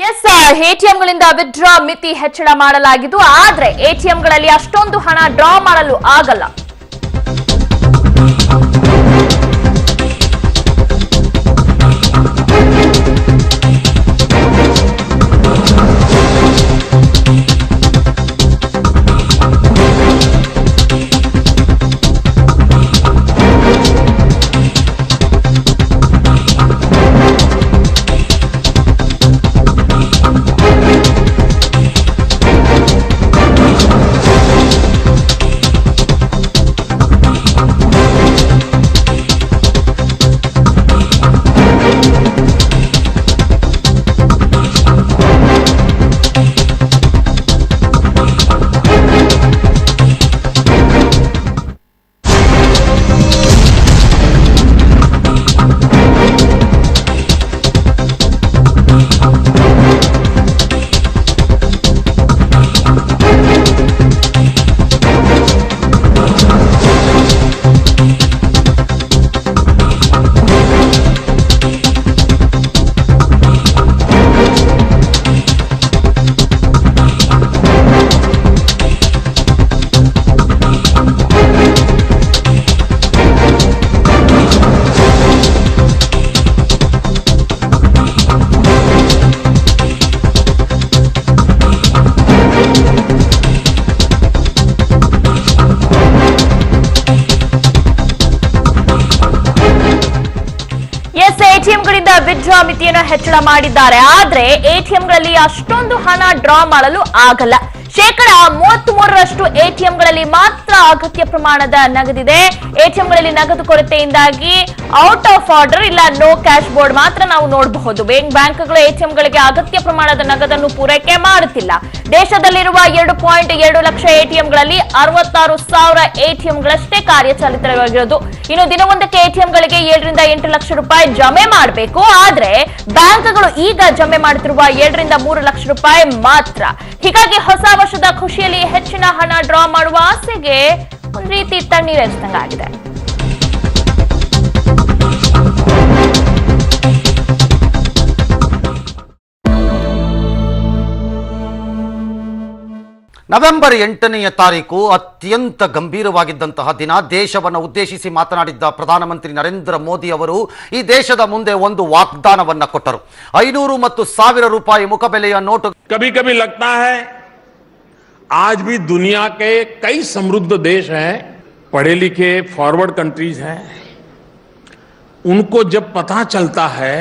S, ಎಟಿಎಂಗಳಿಂದ withdraw ಮಿತಿ ಹೆಚ್ಚಳ ಮಾಡಲಾಗಿದ್ದು, ಆದ್ರೆ ಎಟಿಎಂಗಳಲ್ಲಿ ಅಷ್ಟೊಂದು ಹಣ ಡ್ರಾ ಮಾಡಲು ಆಗಲ್ಲ. ಎಟಿಎಂಗಳಿಂದ ವಿತ್ಡ್ರಾ ಮಿತಿಯನ್ನು ಹೆಚ್ಚಳ ಮಾಡಿದ್ದಾರೆ. ಆದ್ರೆ ಎಟಿಎಂಗಳಲ್ಲಿ ಅಷ್ಟೊಂದು ಹಣ ಡ್ರಾ ಮಾಡಲು ಆಗಲ್ಲ. 33% ಎಟಿಎಂಗಳಲ್ಲಿ ಮಾತ್ರ ಅಗತ್ಯ ಪ್ರಮಾಣದ ನಗದಿದೆ. ಎಟಿಎಂಗಳಲ್ಲಿ ನಗದು ಕೊರತೆಯಿಂದಾಗಿ ಔಟ್ ಆಫ್ ಆರ್ಡರ್ ಇಲ್ಲ ನೋ ಕ್ಯಾಶ್ ಬೋರ್ಡ್ ಮಾತ್ರ ನಾವು ನೋಡಬಹುದು. ಬ್ಯಾಂಕ್ಗಳು ಎಟಿಎಂಗಳಿಗೆ ಅಗತ್ಯ ಪ್ರಮಾಣದ ನಗದನ್ನು ಪೂರೈಕೆ ಮಾಡುತ್ತಿಲ್ಲ. ದೇಶದಲ್ಲಿರುವ 2.2 ಲಕ್ಷ ಎಟಿಎಂಗಳಲ್ಲಿ 66,000 ಎಟಿಎಂಗಳಷ್ಟೇ ಕಾರ್ಯಚಾಲಿತವಾಗಿರೋದು. ಇನ್ನು ದಿನವೊಂದಕ್ಕೆ ಎಟಿಎಂಗಳಿಗೆ 7 ರಿಂದ 8 ಲಕ್ಷ ರೂಪಾಯಿ ಜಮೆ ಮಾಡಬೇಕು. ಆದ್ರೆ ಬ್ಯಾಂಕ್ಗಳು ಈಗ ಜಮೆ ಮಾಡುತ್ತಿರುವ 2 ರಿಂದ 3 ಲಕ್ಷ ರೂಪಾಯಿ ಮಾತ್ರ. ಹೀಗಾಗಿ ಹೊಸ ವರ್ಷದ ಖುಷಿಯಲ್ಲಿ ಹೆಚ್ಚಿನ ಹಣ ಡ್ರಾ ಮಾಡುವ ಆಸೆಗೆ ಒಂದು ರೀತಿ ತಣ್ಣೀರೆರೆದಂಗಾಗಿದೆ. ನವೆಂಬರ್ 8ನೇ ತಾರೀಕು ಅತ್ಯಂತ ಗಂಭೀರವಾಗಿದ್ದಂತಹ ದಿನ. ದೇಶವನ್ನು ಉದ್ದೇಶಿಸಿ ಮಾತನಾಡಿದ್ದ ಪ್ರಧಾನಮಂತ್ರಿ ನರೇಂದ್ರ ಮೋದಿ ಅವರು ಈ ದೇಶದ ಮುಂದೆ ಒಂದು ವಾಗ್ದಾನವನ್ನ ಕೊಟ್ಟರು. 500 ಮತ್ತು 1000 ರೂಪಾಯಿ ಮುಖಬೆಲೆಯ ನೋಟು. कभी कभी लगता है आज भी दुनिया के कई समृद्ध देश हैं, पढ़े लिखे फॉरवर्ड कंट्रीज हैं, उनको जब पता चलता है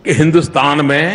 कि हिंदुस्तान में